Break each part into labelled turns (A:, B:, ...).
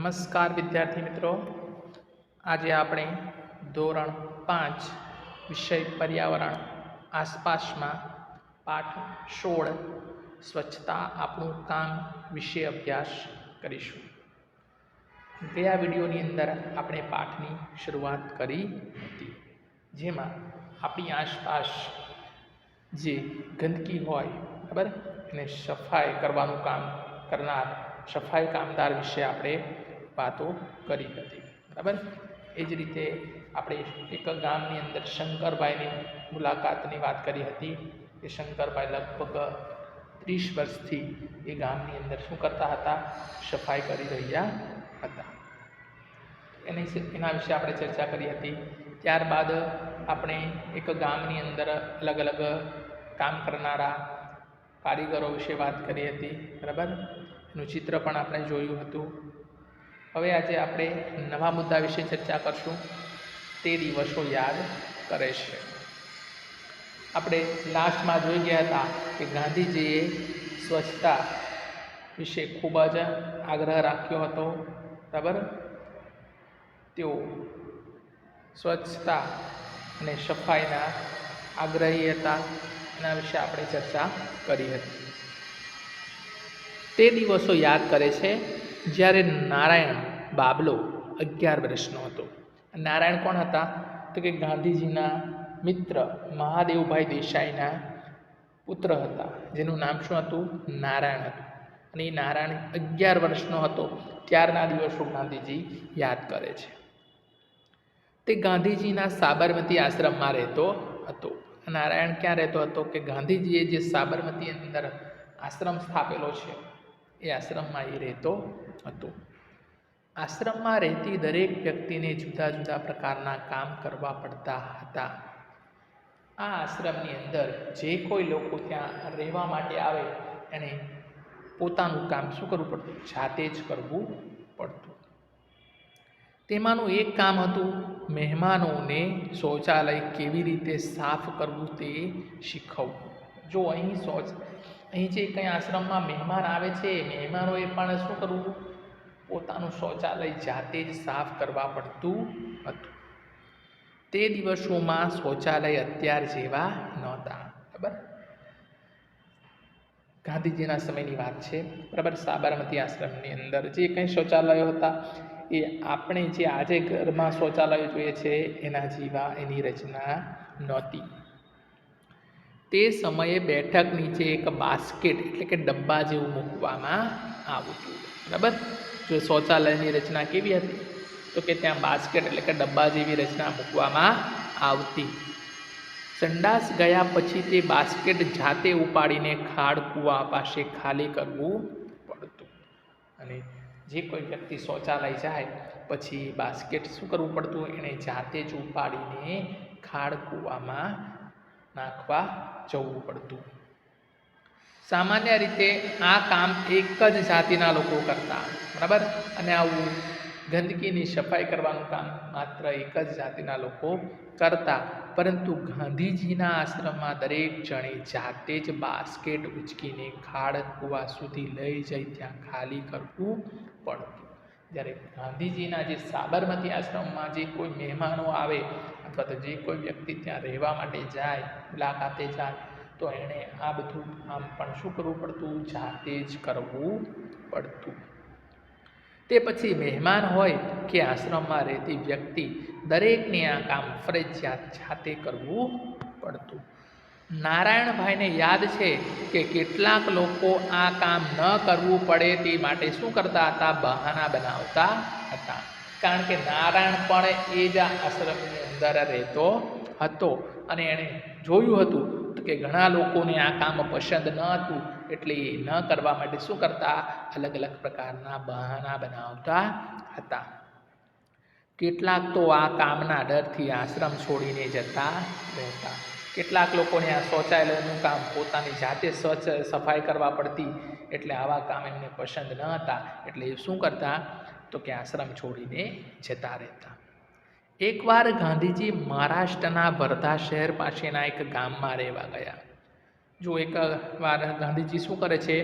A: નમસ્કાર વિદ્યાર્થી મિત્રો, આજે આપણે ધોરણ 5 વિષય પર્યાવરણ આસપાસમાં પાઠ 16 સ્વચ્છતા આપણું કામ વિશે અભ્યાસ કરીશું. ગયા વિડીયોની અંદર આપણે પાઠની શરૂઆત કરી હતી, જેમાં આપણી આસપાસ જે ગંદકી હોય બરાબર એને સફાઈ કરવાનું કામ કરનાર સફાઈ કામદાર વિશે આપણે વાતો કરી હતી બરાબર. એ જ રીતે આપણે એક ગામની અંદર શંકરભાઈની મુલાકાતની વાત કરી હતી કે શંકરભાઈ લગભગ 30 વર્ષથી એ ગામની અંદર શું કરતા હતા? સફાઈ કરી રહ્યા હતા. એના વિશે આપણે ચર્ચા કરી હતી. ત્યારબાદ આપણે એક ગામની અંદર અલગ અલગ કામ કરનારા કારીગરો વિશે વાત કરી હતી બરાબર. એનું ચિત્ર પણ આપણે જોયું હતું. હવે આજે આપણે નવા મુદ્દા વિશે ચર્ચા કરશું. તે દિવસો યાદ કરે છે. આપણે લાસ્ટમાં જોઈ ગયા હતા કે ગાંધીજીએ સ્વચ્છતા વિશે ખૂબ જ આગ્રહ રાખ્યો હતો બરાબર. તેઓ સ્વચ્છતા અને સફાઈના આગ્રહી હતા. એના વિશે આપણે ચર્ચા કરી હતી. તે દિવસો યાદ કરે છે જ્યારે નારાયણ બાબલો 11 વર્ષનો હતો. નારાયણ કોણ હતા? તો કે ગાંધીજીના મિત્ર મહાદેવભાઈ દેસાઈના પુત્ર હતા, જેનું નામ શું હતું? નારાયણ હતું. અને એ નારાયણ 11 વર્ષનો હતો ત્યારના દિવસો ગાંધીજી યાદ કરે છે. તે ગાંધીજીના સાબરમતી આશ્રમમાં રહેતો હતો. નારાયણ ક્યાં રહેતો હતો? કે ગાંધીજીએ જે સાબરમતી અંદર આશ્રમ સ્થાપેલો છે એ આશ્રમમાં એ રહેતો હતો. આશ્રમમાં રહેતી દરેક વ્યક્તિને જુદા જુદા પ્રકારના કામ કરવા પડતા હતા. આ આશ્રમની અંદર જે કોઈ લોકો ત્યાં રહેવા માટે આવે એને પોતાનું કામ શું કરવું પડતું? જાતે જ કરવું પડતું. તેમાંનું એક કામ હતું મહેમાનોને શૌચાલય કેવી રીતે સાફ કરવું તે શીખવવું. જો અહીં જે કંઈ આશ્રમમાં મહેમાન આવે છે, મહેમાનોએ પણ શું કરવું? પોતાનું શૌચાલય જાતે જ સાફ કરવા પડતું હતું. તે દિવસોમાં શૌચાલય અત્યાર જેવા નહોતા બરાબર. ગાંધીજીના સમયની વાત છે બરાબર. સાબરમતી આશ્રમની અંદર જે કંઈ શૌચાલયો હતા એ આપણે જે આજે ઘરમાં શૌચાલયો જોઈએ છે એના જેવા એની રચના નહોતી. તે સમયે બેઠક નીચે એક બાસ્કેટ એટલે કે ડબ્બા જેવું મૂકવામાં આવતું બરાબર. જો શૌચાલયની રચના કેવી હતી? તો કે ત્યાં બાસ્કેટ એટલે કે ડબ્બા જેવી રચના મૂકવામાં આવતી. સંડાસ ગયા પછી તે બાસ્કેટ જાતે ઉપાડીને ખાડ કૂવા પાસે ખાલી કરવું પડતું. અને જે કોઈ વ્યક્તિ શૌચાલય જાય પછી બાસ્કેટ શું કરવું પડતું? એણે જાતે જ ઉપાડીને ખાડ કૂવામાં નાખવા જવું પડતું. સામાન્ય રીતે આ કામ એક જ જાતિના લોકો કરતા બરાબર. અને આવું ગંદકીની સફાઈ કરવાનું કામ માત્ર એક જ જાતિના લોકો કરતા. પરંતુ ગાંધીજીના આશ્રમમાં દરેક જણે જાતે જ બાસ્કેટ ઉચકીને ખાડ કૂવા સુધી લઈ જઈ ત્યાં ખાલી કરવું પડતું. જ્યારે ગાંધીજીના જે સાબરમતી આશ્રમમાં જે કોઈ મહેમાનો આવે અથવા તો જે કોઈ વ્યક્તિ ત્યાં રહેવા માટે જાય, મુલાકાતે જાય, તો એણે આ બધું કામ પણ શું કરવું પડતું? જાતે જ કરવું પડતું. તે પછી મહેમાન હોય કે આશ્રમમાં રહેતી વ્યક્તિ દરેકને આ કામ ફરજિયાત જાતે કરવું પડતું. નારાયણભાઈને યાદ છે કે કેટલાક લોકો આ કામ ન કરવું પડે તે માટે શું કરતા હતા? બહાના બનાવતા હતા. કારણ કે નારાયણ પણ એ જ આશ્રમની અંદર રહેતો હતો અને એણે જોયું હતું કે ઘણા લોકોને આ કામ પસંદ ન હતું, એટલે એ ન કરવા માટે શું કરતા? અલગ અલગ પ્રકારના બહાના બનાવતા હતા. કેટલાક તો આ કામના ડરથી આશ્રમ છોડીને જતા રહેતા. કેટલાક લોકોને આ શૌચાલયનું કામ પોતાની જાતે સફાઈ કરવા પડતી, એટલે આવા કામ એમને પસંદ ન હતા, એટલે એ શું કરતા? તો કે આશ્રમ છોડીને જતા રહેતા. એકવાર ગાંધીજી મહારાષ્ટ્રના વર્ધા શહેર પાસેના એક ગામમાં રહેવા ગયા. જો એક વાર ગાંધીજી શું કરે છે?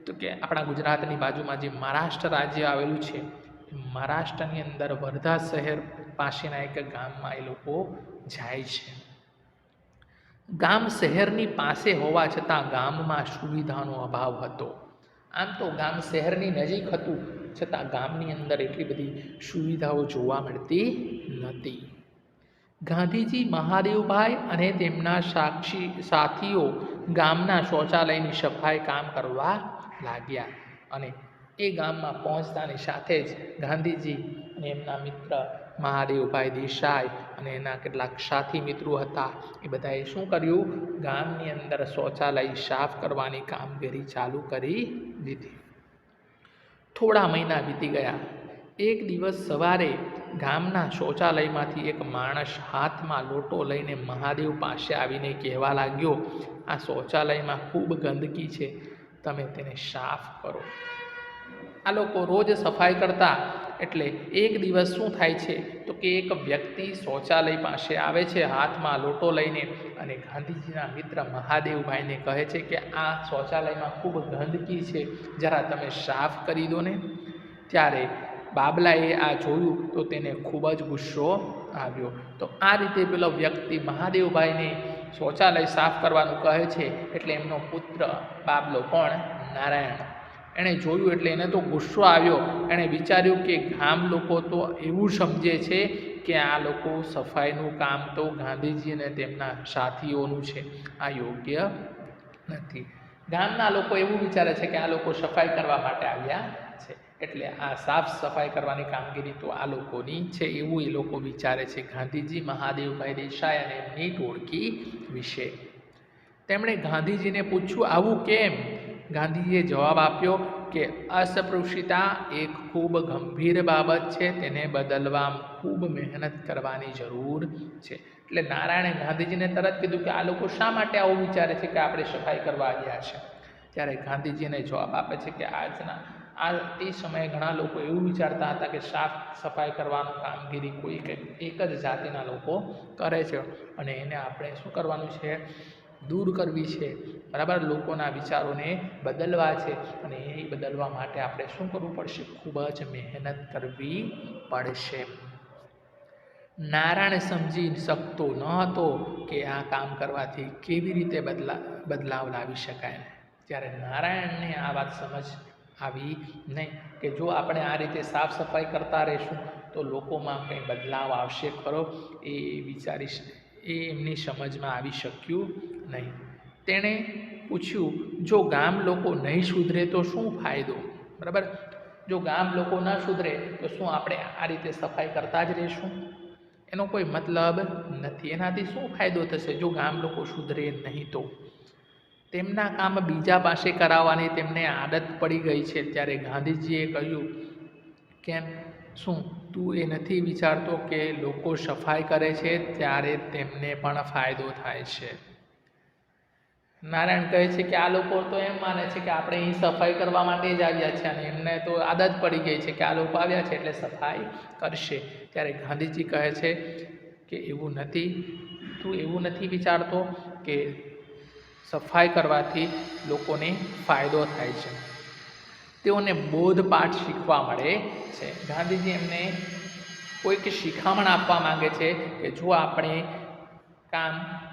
A: તો કે આપણા ગુજરાતની બાજુમાં જે મહારાષ્ટ્ર રાજ્ય આવેલું છે મહારાષ્ટ્રની અંદર વર્ધા શહેર પાસેના એક ગામમાં એ લોકો જાય છે. ગામ શહેરની પાસે હોવા છતાં ગામમાં સુવિધાનો અભાવ હતો. આમ તો ગામ શહેરની નજીક હતું, છતાં ગામની અંદર એટલી બધી સુવિધાઓ જોવા મળતી નહોતી. ગાંધીજી, મહાદેવભાઈ અને તેમના સાથીઓ ગામના શૌચાલયની સફાઈ કામ કરવા લાગ્યા. અને એ ગામમાં પહોંચતાની સાથે જ ગાંધીજી અને એમના મિત્ર મહાદેવભાઈ દેસાઈ અને એના કેટલાક સાથી મિત્રો હતા, એ બધાએ શું કર્યું, ગામની અંદર શૌચાલય સાફ કરવાની કામગીરી ચાલુ કરી દીધી. થોડા મહિના વીતી ગયા. એક દિવસ સવારે ગામના શૌચાલયમાંથી એક માણસ હાથમાં લોટો લઈને મહાદેવ પાસે આવીને કહેવા લાગ્યો, આ શૌચાલયમાં ખૂબ ગંદકી છે, તમે તેને સાફ કરો. આ લોકો રોજ સફાઈ કરતા. એટલે એક દિવસ શું થાય છે તો કે એક વ્યક્તિ શૌચાલય પાસે આવે છે હાથમાં લોટો લઈને, અને ગાંધીજીના મિત્ર મહાદેવભાઈને કહે છે કે આ શૌચાલયમાં ખૂબ ગંદકી છે, જરા તમે સાફ કરી દો ને. ત્યારે બાબલાએ આ જોયું તો તેને ખૂબ જ ગુસ્સો આવ્યો. તો આ રીતે પેલો વ્યક્તિ મહાદેવભાઈને શૌચાલય સાફ કરવાનું કહે છે. એટલે એમનો પુત્ર બાબલો, કોણ, નારાયણ, એણે જોયું એટલે એને તો ગુસ્સો આવ્યો. એણે વિચાર્યું કે ગામ લોકો તો એવું સમજે છે કે આ લોકો સફાઈનું કામ તો ગાંધીજી અને તેમના સાથીઓનું છે, આ યોગ્ય નથી. ગામના લોકો એવું વિચારે છે કે આ લોકો સફાઈ કરવા માટે આવ્યા છે, એટલે આ સાફ સફાઈ કરવાની કામગીરી તો આ લોકોની છે, એવું એ લોકો વિચારે છે ગાંધીજી, મહાદેવભાઈ દેસાઈ અને એમની ટોળકી વિશે. તેમણે ગાંધીજીને પૂછ્યું, આવું કેમ? ગાંધીજીએ જવાબ આપ્યો કે અસ્પૃશ્યતા એક ખૂબ ગંભીર બાબત છે, તેને બદલવામાં ખૂબ મહેનત કરવાની જરૂર છે. એટલે નારાયણે ગાંધીજીને તરત કીધું કે આ લોકો શા માટે આવું વિચારે છે કે આપણે સફાઈ કરવા આવ્યા છે. ત્યારે ગાંધીજીને જવાબ આપે છે કે તે સમયે ઘણા લોકો એવું વિચારતા હતા કે સાફ સફાઈ કરવાનું કામગીરી કોઈ એક જ જાતિના લોકો કરે છે, અને એને આપણે શું કરવાનું છે, દૂર કરવી છે, બરાબર, લોકોના વિચારોને બદલવા છે. અને એ બદલવા માટે આપણે શું કરવું પડશે, ખૂબ જ મહેનત કરવી પડશે. નારાયણ સમજી શકતો ન હતો કે આ કામ કરવાથી કેવી રીતે બદલાવ લાવી શકાય. ત્યારે નારાયણને આ વાત સમજ આવી નહીં કે જો આપણે આ રીતે સાફ સફાઈ કરતા રહીશું તો લોકોમાં કંઈ બદલાવ આવશે ખરો, એ એમની સમજમાં આવી શક્યું નહીં. તેણે પૂછ્યું, જો ગામ લોકો નહીં સુધરે તો શું ફાયદો? બરાબર, જો ગામ લોકો ન સુધરે તો શું આપણે આ રીતે સફાઈ કરતા જ રહીશું? એનો કોઈ મતલબ નથી. એનાથી શું ફાયદો થશે જો ગામ લોકો સુધરે નહીં તો? તેમના કામ બીજા પાસે કરાવવાની તેમને આદત પડી ગઈ છે. ત્યારે ગાંધીજીએ કહ્યું, કેમ, શું તું એ નથી વિચારતો કે લોકો સફાઈ કરે છે ત્યારે તેમને પણ ફાયદો થાય છે? નારાયણ કહે છે કે આ લોકો તો એમ માને છે કે આપણે અહીં સફાઈ કરવા માટે જ આવ્યા છે, અને એમને તો આદત પડી ગઈ છે કે આ લોકો આવ્યા છે એટલે સફાઈ કરશે. ત્યારે ગાંધીજી કહે છે કે એવું નથી, તું એવું નથી વિચારતો કે સફાઈ કરવાથી લોકોને ફાયદો થાય છે, તેઓને બોધપાઠ શીખવા મળે છે. ગાંધીજી એમને કોઈક શિખામણ આપવા માંગે છે કે જો આપણે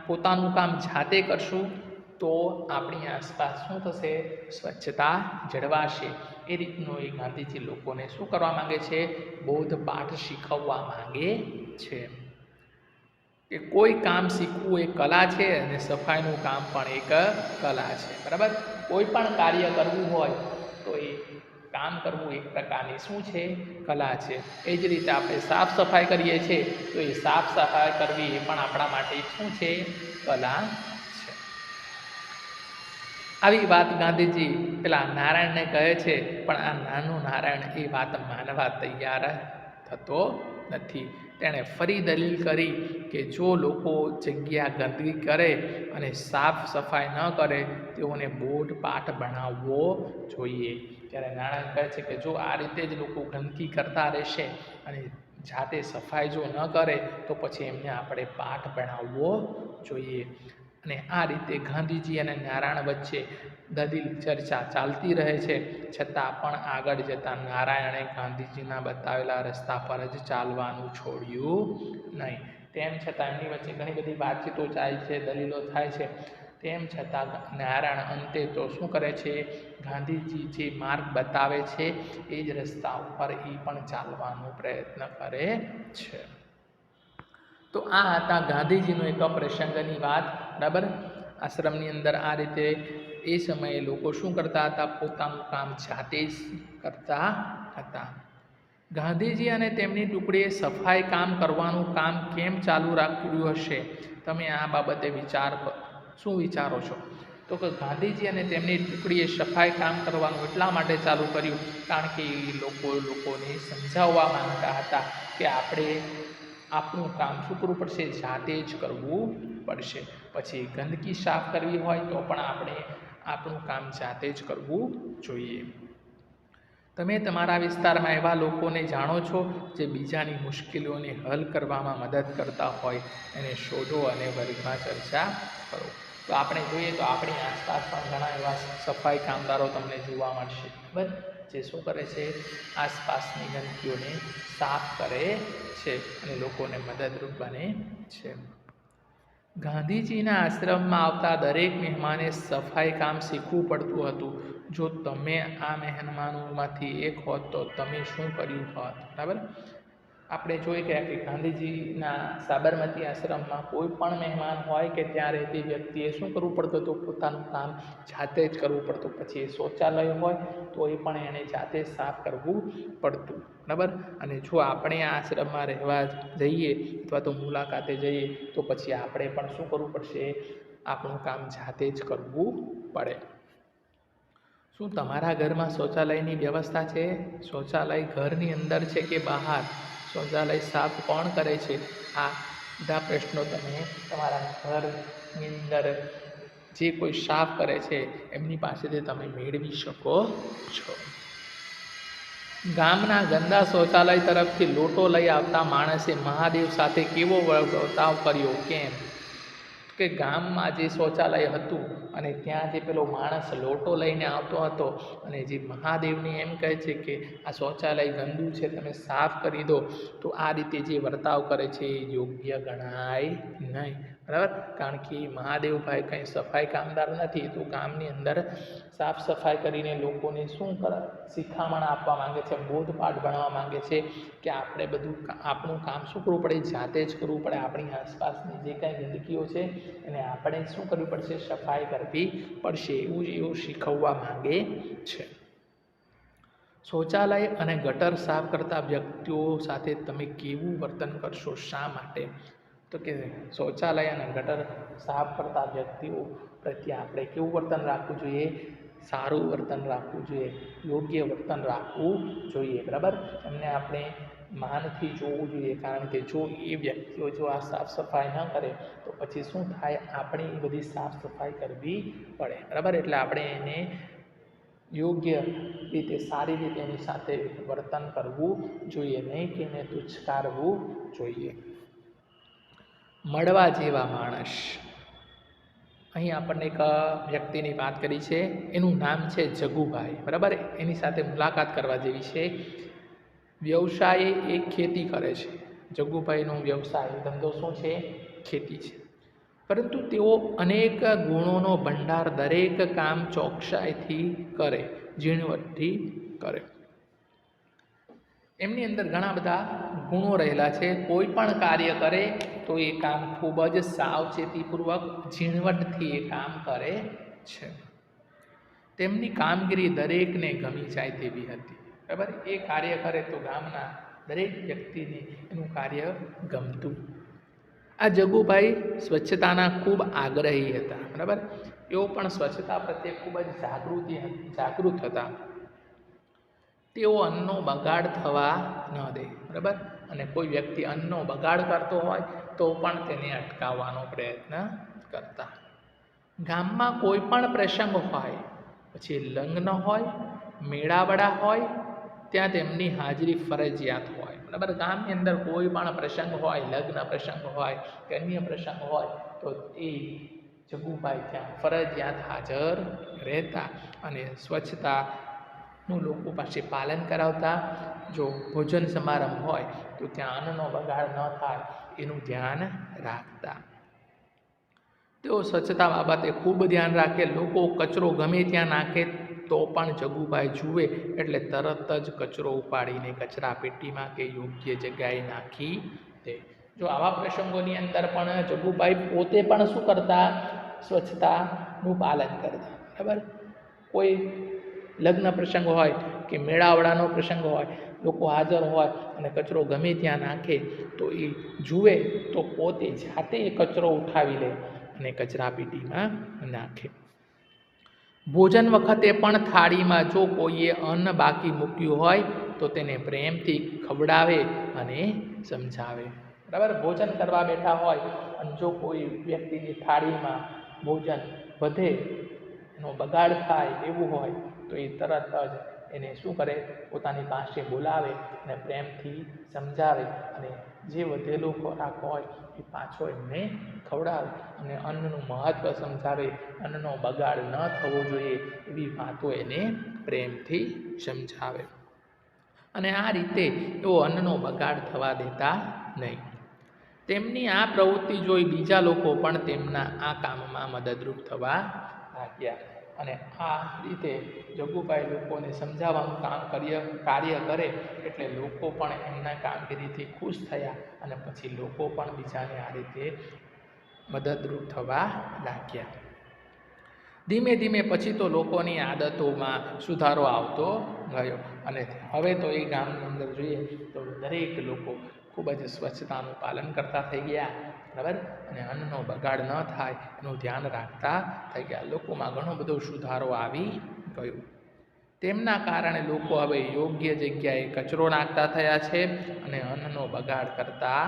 A: પોતાનું કામ જાતે કરશું તો આપણી આસપાસ શું થશે, સ્વચ્છતા જળવાશે. એ રીતનું એ ગાંધીજી લોકોને શું કરવા માંગે છે, બોધપાઠ શીખવવા માંગે છે કે કોઈ કામ શીખવું એક કલા છે અને સફાઈનું કામ પણ એક કલા છે. બરાબર, કોઈ પણ કાર્ય કરવું હોય તો એ કામ કરવું એક પ્રકારની શું છે, કલા છે. એ જ રીતે આપણે સાફ સફાઈ કરીએ છીએ તો એ સાફ સફાઈ કરવી એ પણ આપણા માટે શું છે, કલા છે. આવી વાત ગાંધીજી પેલા નારાયણને કહે છે, પણ આ નાનું નારાયણ એ વાત માનવા તૈયાર થતો નથી. તેણે ફરી દલીલ કરી કે જો લોકો જગ્યા ગંદકી કરે અને સાફ સફાઈ ન કરે તેઓને બોધપાઠ ભણાવવો જોઈએ. ત્યારે નારાયણ કહે છે કે જો આ રીતે જ લોકો ગંદકી કરતા રહેશે અને જાતે સફાઈ જો ન કરે તો પછી એમને આપણે પાઠ ભણાવવો જોઈએ. અને આ રીતે ગાંધીજી અને નારાયણ વચ્ચે દલીલ ચર્ચા ચાલતી રહે છે, છતાં પણ આગળ જતાં નારાયણે ગાંધીજીના બતાવેલા રસ્તા પર જ ચાલવાનું છોડ્યું નહીં. તેમ છતાં એમની વચ્ચે ઘણી બધી વાતચીતો ચાલે છે, દલીલો થાય છે, તેમ છતાં નારાયણ અંતે તો શું કરે છે, ગાંધીજી જે માર્ગ બતાવે છે એ જ રસ્તા ઉપર એ પણ ચાલવાનો પ્રયત્ન કરે છે. તો આ હતા ગાંધીજીનો એક પ્રસંગની વાત, બરાબર. આશ્રમની અંદર આ રીતે એ સમયે લોકો શું કરતા હતા, પોતાનું કામ જાતે જ કરતા હતા. ગાંધીજી અને તેમની ટુકડીએ સફાઈ કામ કરવાનું કામ કેમ ચાલુ રાખ્યું હશે? તમે આ બાબતે શું વિચારો છો? તો કે ગાંધીજી અને તેમની ટુકડીએ સફાઈ કામ કરવાનું એટલા માટે ચાલુ કર્યું કારણ કે એ લોકોને સમજાવવા માંગતા હતા કે આપણે આપણું કામ શું કરવું પડશે, જાતે જ કરવું પડશે. પછી ગંદકી સાફ કરવી હોય તો પણ આપણે આપણું કામ જાતે જ કરવું જોઈએ. તમે તમારા વિસ્તારમાં એવા લોકોને જાણો છો જે બીજાની મુશ્કેલીઓને હલ કરવામાં મદદ કરતા હોય, એને શોધો અને વર્ગમાં ચર્ચા કરો. તો આપણે જોઈએ તો આપણી આસપાસ પણ ઘણા એવા સફાઈ કામદારો તમને જોવા મળશે, બરાબર, જે શું કરે છે, આસપાસની ગંદકીઓને સાફ કરે છે અને લોકોને મદદરૂપ બને છે. ગાંધીજીના આશ્રમમાં આવતા દરેક મહેમાને સફાઈ કામ શીખવું પડતું હતું. જો તમે આ મહેમાનોમાંથી એક હોત તો તમે શું કર્યું હોત? બરાબર. આપણે જોઈ ગયા કે ગાંધીજીના સાબરમતી આશ્રમમાં કોઈ પણ મહેમાન હોય કે ત્યાં રહેતી વ્યક્તિએ શું કરવું પડતું હતું, પોતાનું કામ જાતે જ કરવું પડતું. પછી એ શૌચાલય હોય તો એ પણ એને જાતે જ સાફ કરવું પડતું, બરાબર. અને જો આપણે આ આશ્રમમાં રહેવા જઈએ અથવા તો મુલાકાતે જઈએ તો પછી આપણે પણ શું કરવું પડશે, આપણું કામ જાતે જ કરવું પડે. શું તમારા ઘરમાં શૌચાલયની વ્યવસ્થા છે? શૌચાલય ઘરની અંદર છે કે બહાર? શૌચાલય સાફ કોણ કરે છે? આ બધા પ્રશ્નો તમે તમારા ઘરની અંદર જે કોઈ સાફ કરે છે એમની પાસેથી તમે મેળવી શકો છો. ગામના ગંદા શૌચાલય તરફથી લોટો લઈ આવતા માણસે મહાદેવ સાથે કેવો વર્તાવ કર્યો? કેમ કે ગામમાં જે શૌચાલય હતું અને ત્યાં જે પેલો માણસ લોટો લઈને આવતો હતો અને જે મહાદેવને એમ કહે છે કે આ શૌચાલય ગંદુ છે, તમે સાફ કરી દો, તો આ રીતે જે વર્તાવ કરે છે એ યોગ્ય ગણાય નહીં, બરાબર. કારણ કે મહાદેવભાઈ કંઈ સફાઈ કામદાર નથી, તો ગામની અંદર સાફ સફાઈ કરીને લોકોને શું શિખામણ આપવા માંગે છે, બોધપાઠ ભણવા માંગે છે કે આપણે બધું આપણું કામ શું કરવું પડે, જાતે જ કરવું પડે. આપણી આસપાસની જે કાંઈ ગંદકીઓ છે એને આપણે શું કરવી પડશે, સફાઈ કરવી પડશે, એવું શીખવવા માંગે છે. શૌચાલય અને ગટર સાફ કરતા વ્યક્તિઓ સાથે તમે કેવું વર્તન કરશો? શા માટે? તો કે શૌચાલય અને ગટર સાફ કરતા વ્યક્તિઓ પ્રત્યે આપણે કેવું વર્તન રાખવું જોઈએ? સારું વર્તન રાખવું જોઈએ, યોગ્ય વર્તન રાખવું જોઈએ, બરાબર. એમને આપણે માનથી જોવું જોઈએ, કારણ કે જો એ વ્યક્તિઓ જો આ સાફ સફાઈ ન કરે તો પછી શું થાય, આપણે એ બધી સાફ સફાઈ કરવી પડે, બરાબર. એટલે આપણે એને યોગ્ય રીતે સારી રીતે એની સાથે વર્તન કરવું જોઈએ, નહીં કે એને તુચ્છકારવું જોઈએ. મળવા જેવા માણસ. અહીં આપણને એક વ્યક્તિની વાત કરી છે, એનું નામ છે જગુભાઈ, બરાબર. એની સાથે મુલાકાત કરવા જેવી છે. વ્યવસાય એ ખેતી કરે છે. જગુભાઈનો વ્યવસાય ધંધો શું છે? ખેતી છે. પરંતુ તેઓ અનેક ગુણોનો ભંડાર, દરેક કામ ચોકસાઈથી કરે, ઝીણવટથી કરે. એમની અંદર ઘણા બધા ગુણો રહેલા છે. કોઈ પણ કાર્ય કરે તો એ કામ ખૂબ જ સાવચેતીપૂર્વક, ઝીણવટથી એ કામ કરે છે. તેમની કામગીરી દરેકને ગમી જાય તેવી હતી, બરાબર. એ કાર્ય કરે તો ગામના દરેક વ્યક્તિને એનું કાર્ય ગમતું. આ જગુભાઈ સ્વચ્છતાના ખૂબ આગ્રહી હતા, બરાબર. એઓ પણ સ્વચ્છતા પ્રત્યે ખૂબ જ જાગૃત હતા. તેઓ અન્નનો બગાડ થવા ન દે, બરાબર. અને કોઈ વ્યક્તિ અન્નનો બગાડ કરતો હોય તો પણ તેને અટકાવવાનો પ્રયત્ન કરતા. ગામમાં કોઈ પણ પ્રસંગ હોય, પછી લગ્ન હોય, મેળાવડા હોય, ત્યાં તેમની હાજરી ફરજિયાત હોય, બરાબર. ગામની અંદર કોઈ પણ પ્રસંગ હોય, લગ્ન પ્રસંગ હોય કે અન્ય પ્રસંગ હોય તો એ જગુભાઈ ત્યાં ફરજિયાત હાજર રહેતા અને સ્વચ્છતાનું લોકો પાસે પાલન કરાવતા. જો ભોજન સમારંભ હોય તો ત્યાં અન્નનો બગાડ ન થાય એનું ધ્યાન રાખતા. તેઓ સ્વચ્છતા બાબતે ખૂબ ધ્યાન રાખે. લોકો કચરો ગમે ત્યાં નાખે તો પણ જગુભાઈ જુએ એટલે તરત જ કચરો ઉપાડીને કચરા પેટીમાં કે યોગ્ય જગ્યાએ નાખી દે. જો આવા પ્રસંગોની અંદર પણ જગુભાઈ પોતે પણ શું કરતા? સ્વચ્છતાનું પાલન કરતા. બરાબર. કોઈ લગ્ન પ્રસંગ હોય કે મેળાવડાનો પ્રસંગ હોય, લોકો હાજર હોય અને કચરો ગમે ત્યાં નાખે તો એ જુએ તો પોતે જાતે એ કચરો ઉઠાવી લે અને કચરા પેટીમાં નાખે. ભોજન વખતે પણ થાળીમાં જો કોઈએ અન્ન બાકી મૂક્યું હોય તો તેને પ્રેમથી ખવડાવે અને સમજાવે. બરાબર. ભોજન કરવા બેઠા હોય અને જો કોઈ વ્યક્તિની થાળીમાં ભોજન વધે, એનો બગાડ થાય એવું હોય તો એ તરત જ એને શું કરે? પોતાની પાસે બોલાવે અને પ્રેમથી સમજાવે અને જે વધેલો ખોરાક હોય એ પાછો એમને ખવડાવે અને અન્નનું મહત્ત્વ સમજાવે. અન્નનો બગાડ ન થવો જોઈએ એવી વાતો એને પ્રેમથી સમજાવે. અને આ રીતે એઓ અન્નનો બગાડ થવા દેતા નહીં. તેમની આ પ્રવૃત્તિ જોઈ બીજા લોકો પણ તેમના આ કામમાં મદદરૂપ થવા લાગ્યા. અને આ રીતે જગુભાઈ લોકોને સમજાવવાનું કાર્ય કરે એટલે લોકો પણ એમના કામગીરીથી ખુશ થયા અને પછી લોકો પણ બીજાને આ રીતે મદદરૂપ થવા લાગ્યા. ધીમે ધીમે પછી તો લોકોની આદતોમાં સુધારો આવતો ગયો અને હવે તો એ ગામની અંદર જોઈએ તો દરેક લોકો ખૂબ જ સ્વચ્છતાનું પાલન કરતા થઈ ગયા. બરાબર. અને અન્નનો બગાડ ન થાય એનું ધ્યાન રાખતા થઈ ગયા. લોકોમાં ઘણો બધો સુધારો આવી ગયો. તેમના કારણે લોકો હવે યોગ્ય જગ્યાએ કચરો નાખતા થયા છે અને અન્નનો બગાડ કરતા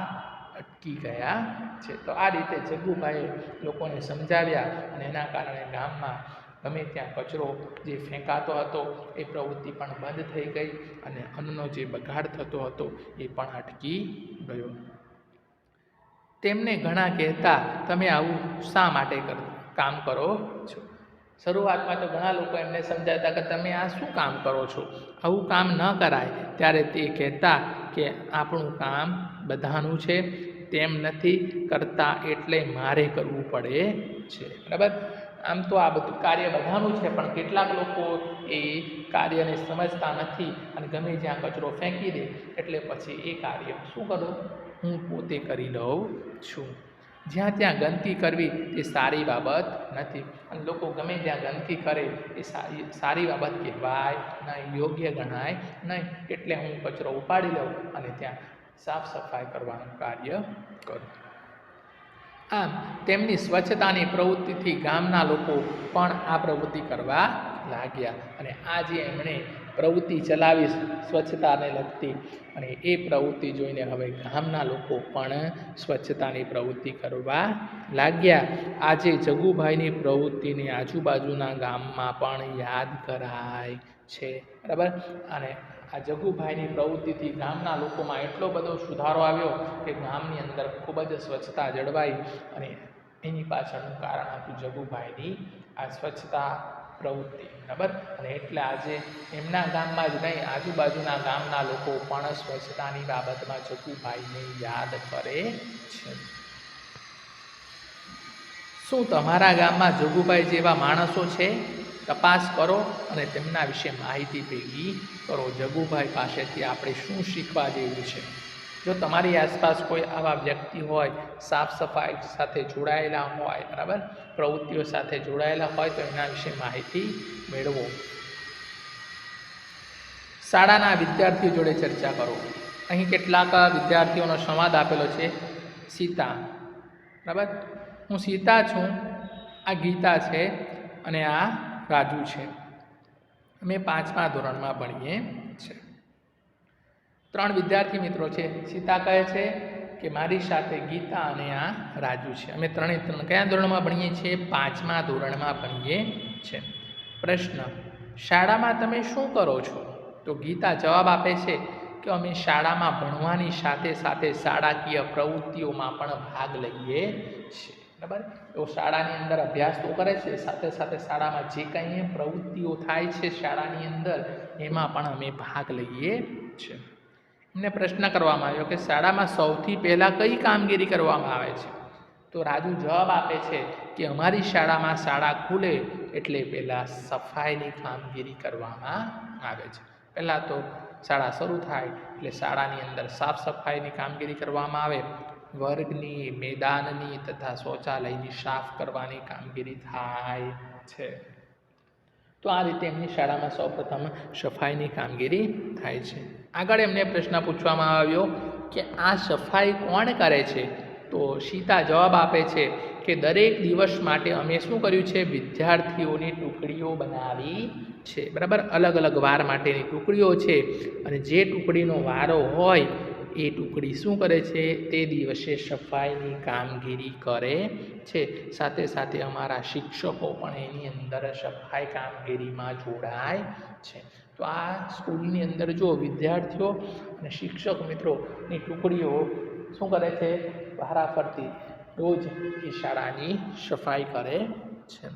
A: અટકી ગયા છે. તો આ રીતે જગુભાઈએ લોકોને સમજાવ્યા અને એના કારણે ગામમાં ગમે ત્યાં કચરો જે ફેંકાતો હતો એ પ્રવૃત્તિ પણ બંધ થઈ ગઈ અને અન્નનો જે બગાડ થતો હતો એ પણ અટકી ગયો. તેમને ઘણા કહેતા, તમે આવું શા માટે કામ કરો છો? શરૂઆતમાં તો ઘણા લોકો એમને સમજાવતા કે તમે આ શું કામ કરો છો? આવું કામ ન કરાય. ત્યારે તે કહેતા કે આપણું કામ બધાનું છે, તેમ નથી કરતા એટલે મારે કરવું પડે છે. બરાબર. આમ તો આ બધું કાર્ય બધાનું છે પણ કેટલાક લોકો એ કાર્યને સમજતા નથી અને ગમે જ્યાં કચરો ફેંકી દે એટલે પછી એ કાર્ય શું કરું? હું પોતે કરી લઉં છું. જ્યાં ત્યાં ગંદકી કરવી એ સારી બાબત નથી અને લોકો ગમે ત્યાં ગંદકી કરે એ સારી બાબત કહેવાય નહીં, યોગ્ય ગણાય નહીં. એટલે હું કચરો ઉપાડી લઉં અને ત્યાં સાફ સફાઈ કરવાનું કાર્ય કરું. આમ તેમની સ્વચ્છતાની પ્રવૃત્તિથી ગામના લોકો પણ આ પ્રવૃત્તિ કરવા લાગ્યા અને આ જે એમણે પ્રવૃત્તિ ચલાવી સ્વચ્છતાને લગતી અને એ પ્રવૃત્તિ જોઈને હવે ગામના લોકો પણ સ્વચ્છતાની પ્રવૃત્તિ કરવા લાગ્યા. આજે જગુભાઈની પ્રવૃત્તિને આજુબાજુના ગામમાં પણ યાદ કરાય છે. બરાબર. અને આ જગુભાઈની પ્રવૃત્તિથી ગામના લોકોમાં એટલો બધો સુધારો આવ્યો કે ગામની અંદર ખૂબ જ સ્વચ્છતા જળવાઈ અને એની પાછળનું કારણ હતું જગુભાઈની આ સ્વચ્છતા પ્રવૃત્તિ. બરાબર. અને એટલે આજે એમના ગામમાં જ નહીં આજુબાજુના ગામના લોકો પણ સ્વચ્છતાની બાબતમાં જગુભાઈને યાદ કરે છે. શું તમારા ગામમાં જગુભાઈ જેવા માણસો છે? તપાસ કરો અને તેમના વિશે માહિતી ભેગી કરો. જગુભાઈ પાસેથી આપણે શું શીખવા જેવું છે? જો તમારી આસપાસ કોઈ આવા વ્યક્તિ હોય, સાફ સફાઈ સાથે જોડાયેલા હોય, બરાબર, પ્રવૃત્તિઓ સાથે જોડાયેલા હોય તો એના વિશે માહિતી મેળવો. શાળાના વિદ્યાર્થીઓ જોડે ચર્ચા કરો. અહીં કેટલાક વિદ્યાર્થીઓનો સંવાદ આપેલો છે. સીતા. બરાબર. હું સીતા છું, આ ગીતા છે અને આ રાજુ છે. અમે 5મા ધોરણમાં ભણીએ છીએ. 3 વિદ્યાર્થી મિત્રો છે. સીતા કહે છે કે મારી સાથે ગીતા અને આ રાજુ છે. અમે ત્રણે કયા ધોરણમાં ભણીએ છીએ? 5મા ધોરણમાં ભણીએ છીએ. પ્રશ્ન: શાળામાં તમે શું કરો છો? તો ગીતા જવાબ આપે છે કે અમે શાળામાં ભણવાની સાથે સાથે શાળાકીય પ્રવૃત્તિઓમાં પણ ભાગ લઈએ છીએ. બરાબર. તો શાળાની અંદર અભ્યાસ તો કરે છે, સાથે સાથે શાળામાં જે કંઈ પ્રવૃત્તિઓ થાય છે શાળાની અંદર એમાં પણ અમે ભાગ લઈએ છીએ. એમને પ્રશ્ન કરવામાં આવ્યો કે શાળામાં સૌથી પહેલાં કઈ કામગીરી કરવામાં આવે છે? તો રાજુ જવાબ આપે છે કે અમારી શાળામાં શાળા ખુલે એટલે પહેલાં સફાઈની કામગીરી કરવામાં આવે છે. પહેલાં તો શાળા શરૂ થાય એટલે શાળાની અંદર સાફ સફાઈની કામગીરી કરવામાં આવે. વર્ગની, મેદાનની તથા શૌચાલયની સાફ કરવાની કામગીરી થાય છે. તો આ રીતે એમની શાળામાં સૌપ્રથમ સફાઈની કામગીરી થાય છે. આગળ એમને પ્રશ્ન પૂછવામાં આવ્યો કે આ સફાઈ કોણ કરે છે? તો સીતા જવાબ આપે છે કે દરેક દિવસ માટે અમે શું કર્યું છે? વિદ્યાર્થીઓની ટુકડીઓ બનાવી છે. બરાબર, અલગ અલગ વાર માટેની ટુકડીઓ છે અને જે ટુકડીનો વારો હોય એ ટુકડી શું કરે છે? તે દિવસે સફાઈની કામગીરી કરે છે. સાથે સાથે અમારા શિક્ષકો પણ એની અંદર સફાઈ કામગીરીમાં જોડાય છે. તો આ સ્કૂલની અંદર જો વિદ્યાર્થીઓ અને શિક્ષક મિત્રોની ટુકડીઓ શું કરે છે? વારાફરતી રોજ એ શાળાની સફાઈ કરે છે.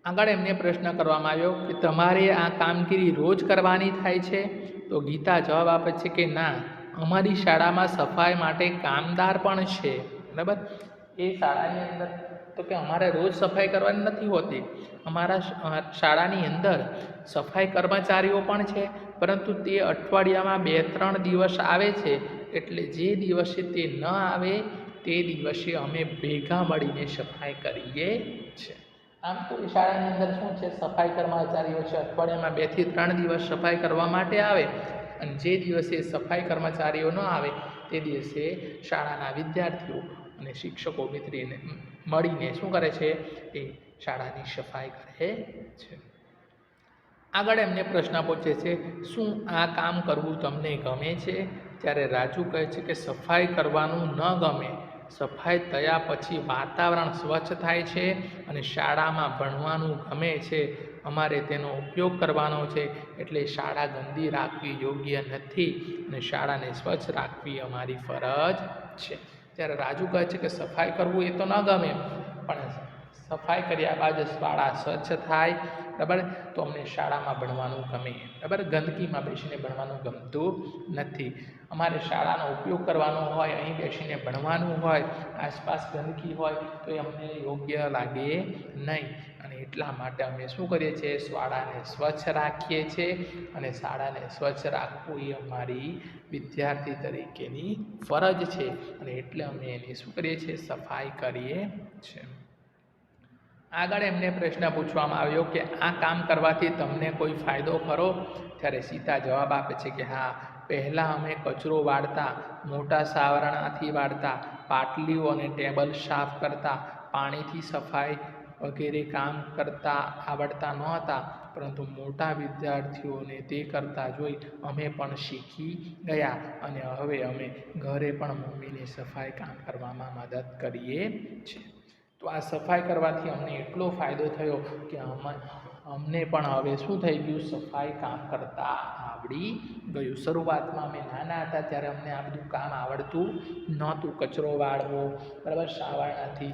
A: આગળ એમને પ્રશ્ન કરવામાં આવ્યો કે તમારે આ કામગીરી રોજ કરવાની થાય છે? તો ગીતા જવાબ આપે છે કે ના, અમારી શાળામાં સફાઈ માટે કામદાર પણ છે. બરાબર, એ શાળાની અંદર તો કે અમારે રોજ સફાઈ કરવાની નથી હોતી. અમારા શાળાની અંદર સફાઈ કર્મચારીઓ પણ છે, પરંતુ તે અઠવાડિયામાં 2-3 દિવસ આવે છે. એટલે જે દિવસે તે ન આવે તે દિવસે અમે ભેગા મળીને સફાઈ કરીએ છીએ. આમ તો એ શાળાની અંદર શું છે? સફાઈ કર્મચારીઓ છે, અઠવાડિયામાં 2 થી 3 દિવસ સફાઈ કરવા માટે આવે અને જે દિવસે સફાઈ કર્મચારીઓ ન આવે તે દિવસે શાળાના વિદ્યાર્થીઓ અને શિક્ષકો મિત્રીને મળીને શું કરે છે? એ શાળાની સફાઈ કરે છે. આગળ એમને પ્રશ્ન પૂછે છે શું આ કામ કરવું તમને ગમે છે? ત્યારે રાજુ કહે છે કે સફાઈ કરવાનું ન ગમે. સફાઈ થયા પછી વાતાવરણ સ્વચ્છ થાય છે અને શાળામાં ભણવાનું ગમે છે. અમારે તેનો ઉપયોગ કરવાનો છે, એટલે શાળા ગંદી રાખવી યોગ્ય નથી અને શાળાને સ્વચ્છ રાખવી અમારી ફરજ છે. ત્યારે રાજુ કહે છે કે સફાઈ કરવું એ તો ન ગમે, પણ સફાઈ કર્યા બાદ શાળા સ્વચ્છ થાય, બરાબર, તો અમને શાળામાં ભણવાનું ગમે. બરાબર, ગંદકીમાં બેસીને ભણવાનું ગમતું નથી. અમારે શાળાનો ઉપયોગ કરવાનો હોય, અહીં બેસીને ભણવાનું હોય, આસપાસ ગંદકી હોય તો એ અમને યોગ્ય લાગે નહીં. અને એટલા માટે અમે શું કરીએ છીએ? શાળાને સ્વચ્છ રાખીએ છીએ અને શાળાને સ્વચ્છ રાખવું એ અમારી વિદ્યાર્થી તરીકેની ફરજ છે અને એટલે અમે એની શું કરીએ છીએ? સફાઈ કરીએ છીએ. આગળ એમને પ્રશ્ન પૂછવામાં આવ્યો કે આ કામ કરવાથી તમને કોઈ ફાયદો ખરો? ત્યારે સીતા જવાબ આપે છે કે હા, પહેલાં અમે કચરો વાળતા, મોટા સાવરણાથી વાળતા, પાટલીઓ અને ટેબલ સાફ કરતા, પાણીથી સફાઈ વગેરે કામ કરતા આવડતા નહોતા, પરંતુ મોટા વિદ્યાર્થીઓને તે કરતા જોઈ અમે પણ શીખી ગયા અને હવે અમે ઘરે પણ મમ્મીને સફાઈ કામ કરવામાં મદદ કરીએ છીએ. તો આ સફાઈ કરવાથી અમને એટલો ફાયદો થયો કે અમને પણ હવે શું થઈ ગયું? સફાઈ કામ કરતાં આવડી ગયું. શરૂઆતમાં અમે નાના હતા ત્યારે અમને આ બધું કામ આવડતું નહોતું. કચરો વાળવો, બરાબર, સાવરણાથી,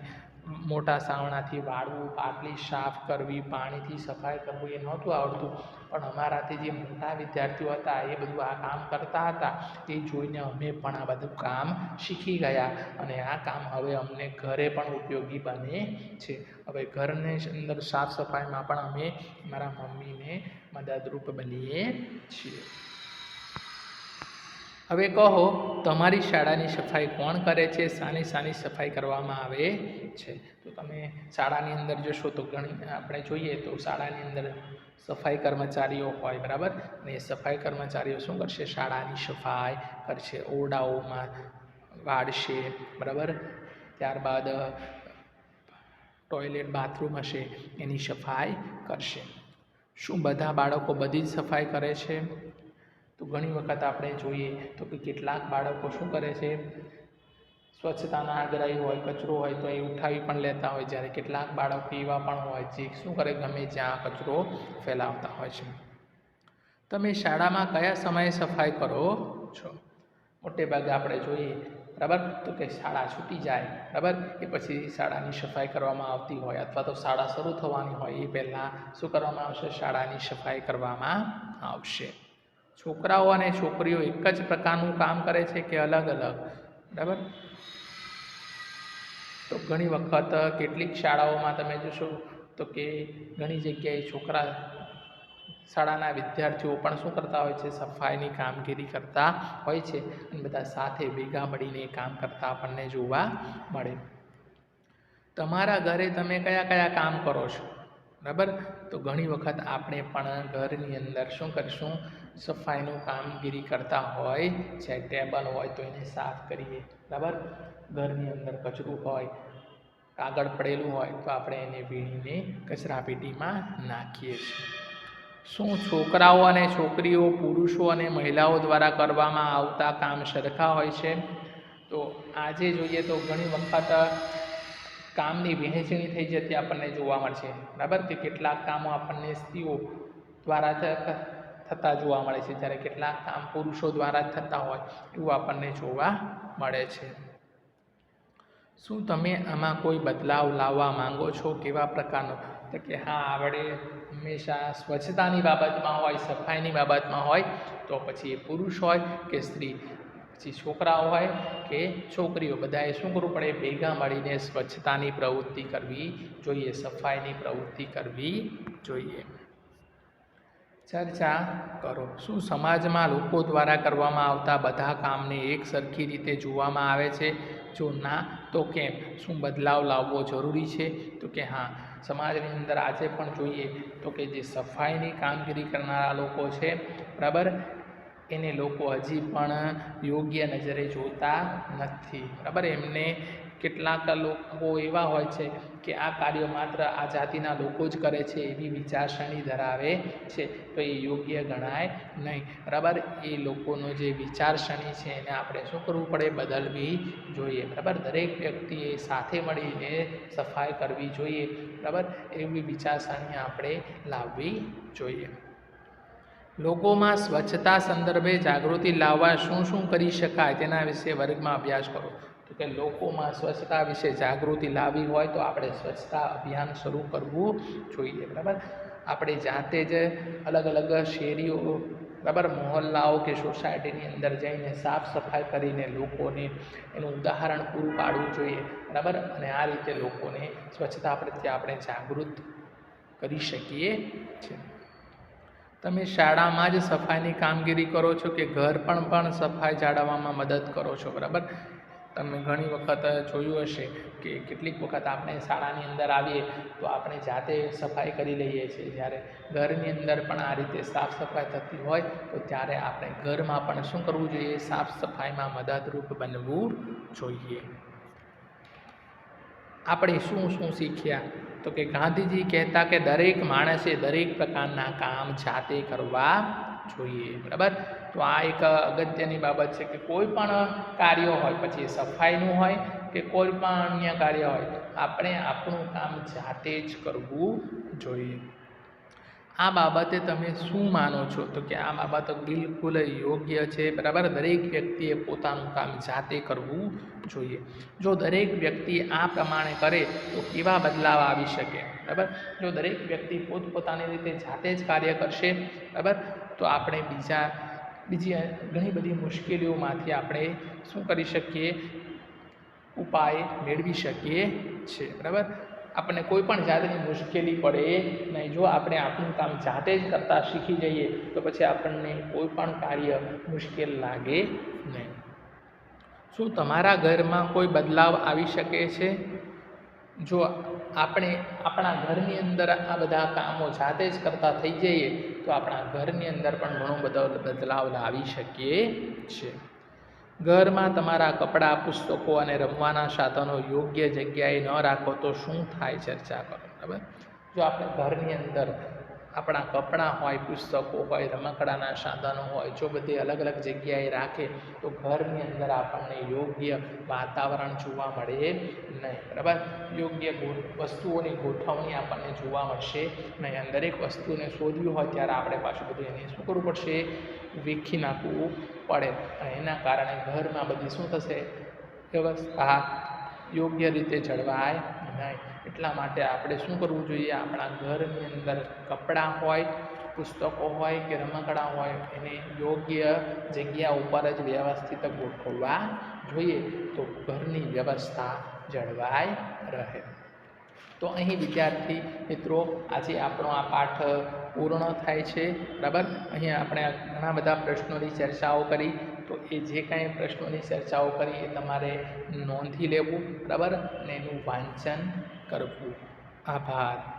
A: મોટા સાવરણાથી વાળવું, પાટલી સાફ કરવી, પાણીથી સફાઈ કરવું એ નહોતું આવડતું. પણ અમારાથી જે મોટા વિદ્યાર્થીઓ હતા એ બધું આ કામ કરતા હતા એ જોઈને અમે પણ આ બધું કામ શીખી ગયા અને આ કામ હવે અમને ઘરે પણ ઉપયોગી બને છે. હવે ઘરની અંદર સાફ સફાઈમાં પણ અમે મારા મમ્મીને મદદરૂપ બનીએ છીએ. હવે કહો, તમારી શાળાની સફાઈ કોણ કરે છે? શાની શાની સફાઈ કરવામાં આવે છે? તો તમે શાળાની અંદર જશો તો આપણે જોઈએ તો શાળાની અંદર સફાઈ કર્મચારીઓ હોય, બરાબર, અને એ સફાઈ કર્મચારીઓ શું કરશે? શાળાની સફાઈ કરશે, ઓરડાઓમાં વાળશે, બરાબર, ત્યારબાદ ટોયલેટ, બાથરૂમ હશે એની સફાઈ કરશે. શું બધા બાળકો બધી જ સફાઈ કરે છે? તો ઘણી વખત આપણે જોઈએ તો કે કેટલાક બાળકો શું કરે છે? સ્વચ્છતાના આગ્રહી હોય, કચરો હોય તો એ ઉઠાવી પણ લેતા હોય, જ્યારે કેટલાક બાળકો એવા પણ હોય જે શું કરે? ગમે જ્યાં કચરો ફેલાવતા હોય છે. તમે શાળામાં કયા સમયે સફાઈ કરો છો? મોટે ભાગે આપણે જોઈએ બરાબર? તો કે શાળા છૂટી જાય, બરાબર, એ પછી શાળાની સફાઈ કરવામાં આવતી હોય અથવા તો શાળા શરૂ થવાની હોય એ પહેલાં શું કરવામાં આવશે? શાળાની સફાઈ કરવામાં આવશે. છોકરાઓ અને છોકરીઓ એક જ પ્રકારનું કામ કરે છે કે અલગ અલગ? બરાબર, તો ઘણી વખત કેટલીક શાળાઓમાં તમે જોશો તો કે ઘણી જગ્યાએ શાળાના વિદ્યાર્થીઓ પણ શું કરતા હોય છે? સફાઈની કામગીરી કરતા હોય છે અને બધા સાથે ભેગા મળીને કામ કરતા આપણને જોવા મળે. તમારા ઘરે તમે કયા કયા કામ કરો છો? બરાબર, તો ઘણી વખત આપણે પણ ઘરની અંદર શું કરીશું? સફાઈનું કામગીરી કરતા હોય છે. ટેબલ હોય તો એને સાફ કરીએ, બરાબર, ઘરની અંદર કચરું હોય, કાગળ પડેલું હોય તો આપણે એને વીણીને કચરાપેટીમાં નાખીએ છીએ. શું છોકરાઓ અને છોકરીઓ, પુરુષો અને મહિલાઓ દ્વારા કરવામાં આવતા કામ સરખા હોય છે? તો આજે જોઈએ તો ઘણી વખત કામની વહેંચણી થઈ જતી આપણને જોવા મળશે, બરાબર, કે કેટલાક કામો આપણને સ્ત્રીઓ દ્વારા થતા જોવા મળે છે, જ્યારે કેટલાક કામ પુરુષો દ્વારા જ થતા હોય એવું આપણને જોવા મળે છે. શું તમે આમાં કોઈ બદલાવ લાવવા માંગો છો? કેવા પ્રકારનો? તો કે હા, આપણે હંમેશા સ્વચ્છતાની બાબતમાં હોય, સફાઈની બાબતમાં હોય તો પછી એ પુરુષ હોય કે સ્ત્રી, પછી છોકરાઓ હોય કે છોકરીઓ, બધાએ શું કરવું પડે? ભેગા મળીને સ્વચ્છતાની પ્રવૃત્તિ કરવી જોઈએ, સફાઈની પ્રવૃત્તિ કરવી જોઈએ. ચર્ચા કરો. શું સમાજમાં લોકો દ્વારા કરવામાં આવતા બધા કામને એક સરખી રીતે જોવામાં આવે છે? જો ના તો કેમ? શું બદલાવ લાવવો જરૂરી છે? તો કે હા, સમાજની અંદર આજે પણ જોઈએ તો કે જે સફાઈની કામગીરી કરનારા લોકો છે, બરાબર, એને લોકો હજી પણ યોગ્ય નજરે જોતા નથી, બરાબર. એમને કેટલાક લોકો એવા હોય છે કે આ કાર્ય માત્ર આ જાતિના લોકો જ કરે છે એવી વિચારસરણી ધરાવે છે, તો એ યોગ્ય ગણાય નહીં, બરાબર. એ લોકોનો જે વિચારસરણી છે એને આપણે શું કરવું પડે? બદલવી જોઈએ, બરાબર. દરેક વ્યક્તિએ સાથે મળીને સફાઈ કરવી જોઈએ, બરાબર, એવી વિચારસરણી આપણે લાવવી જોઈએ. લોકોમાં સ્વચ્છતા સંદર્ભે જાગૃતિ લાવવા શું શું કરી શકાય તેના વિશે વર્ગમાં અભ્યાસ કરો. તો કે લોકોમાં સ્વચ્છતા વિશે જાગૃતિ લાવવી હોય તો આપણે સ્વચ્છતા અભિયાન શરૂ કરવું જોઈએ, બરાબર. આપણે જાતે જ અલગ અલગ શેરીઓ, બરાબર, મહોલ્લાઓ કે સોસાયટીની અંદર જઈને સાફ સફાઈ કરીને લોકોને એનું ઉદાહરણ પૂરું પાડવું જોઈએ, બરાબર, અને આ રીતે લોકોને સ્વચ્છતા પ્રત્યે આપણે જાગૃત કરી શકીએ છીએ. તમે શાળામાં જ સફાઈની કામગીરી કરો છો કે ઘર પણ સફાઈ જાળવવામાં મદદ કરો છો? બરાબર, તમે ઘણી વખત જોયું હશે કે કેટલીક વખત આપણે શાળાની અંદર આવીએ તો આપણે જાતે સફાઈ કરી લઈએ છીએ, જ્યારે ઘરની અંદર પણ આ રીતે સાફ સફાઈ થતી હોય તો ત્યારે આપણે ઘરમાં પણ શું કરવું જોઈએ? સાફ સફાઈમાં મદદરૂપ બનવું જોઈએ. આપણે શું શું શીખ્યા? તો કે ગાંધીજી કહેતા કે દરેક માણસે દરેક પ્રકારના કામ જાતે કરવા જોઈએ, બરાબર. તો આ એક અગત્યની બાબત છે કે કોઈ પણ કાર્ય હોય, પછી સફાઈનું હોય કે કોઈ પણ અન્ય કાર્ય હોય, આપણે આપણું કામ જાતે જ કરવું જોઈએ. આ બાબતે તમે શું માનો છો? તો કે આ બાબત બિલકુલ યોગ્ય છે, બરાબર. દરેક વ્યક્તિએ પોતાનું કામ જાતે કરવું જોઈએ. જો દરેક વ્યક્તિ આ પ્રમાણે કરે તો કેવા બદલાવ આવી શકે? બરાબર, જો દરેક વ્યક્તિ પોતપોતાની રીતે જાતે જ કાર્ય કરશે, બરાબર, તો આપણે બીજી ઘણી બધી મુશ્કેલીઓમાંથી આપણે શું કરી શકીએ? ઉપાય મેળવી શકીએ છીએ, બરાબર. આપણને કોઈ પણ જાતની મુશ્કેલી પડે નહીં. જો આપણે આપણું કામ જાતે જ કરતાં શીખી જઈએ તો પછી આપણને કોઈ પણ કાર્ય મુશ્કેલ લાગે નહીં. શું તમારા ઘરમાં કોઈ બદલાવ આવી શકે છે? જો આપણે આપણા ઘરની અંદર આ બધા કામો જાતે જ કરતા થઈ જઈએ તો આપણા ઘરની અંદર પણ ઘણો બધો બદલાવ લાવી શકીએ છીએ. ઘરમાં તમારા કપડાં, પુસ્તકો અને રમવાના સાધનો યોગ્ય જગ્યાએ ન રાખો તો શું થાય? ચર્ચા કરો, બરાબર. જો આપણે ઘરની અંદર આપણા કપડાં હોય, પુસ્તકો હોય, રમકડાના સાધનો હોય, જો બધી અલગ અલગ જગ્યાએ રાખે તો ઘરની અંદર આપણને યોગ્ય વાતાવરણ જોવા મળે નહીં, બરાબર. યોગ્ય વસ્તુઓની ગોઠવણી આપણને જોવા મળશે નહીં. દરેક વસ્તુને શોધવી હોય ત્યારે આપણે પાછું બધું એને શું કરવું પડશે? વેખી નાખવું પડે. અને એના કારણે ઘરમાં બધી શું થશે? વ્યવસ્થા યોગ્ય રીતે જળવાય નહીં. એટલા માટે આપણે શું કરવું જોઈએ? આપણા ઘરની અંદર કપડાં હોય, પુસ્તકો હોય કે રમકડાં હોય એને યોગ્ય જગ્યા ઉપર જ વ્યવસ્થિત ગોઠવવા જોઈએ, તો ઘરની વ્યવસ્થા જળવાઈ રહે. તો અહીં વિદ્યાર્થી મિત્રો આજે આપણો આ પાઠ પૂર્ણ થાય છે. બરાબર, અહીં આપણે ઘણા બધા પ્રશ્નોની ચર્ચાઓ કરી. તો એ જે કાંઈ પ્રશ્નોની ચર્ચાઓ કરી એ તમારે નોંધી લેવું, બરાબર, અને એનું વાંચન કરવું. આભાર.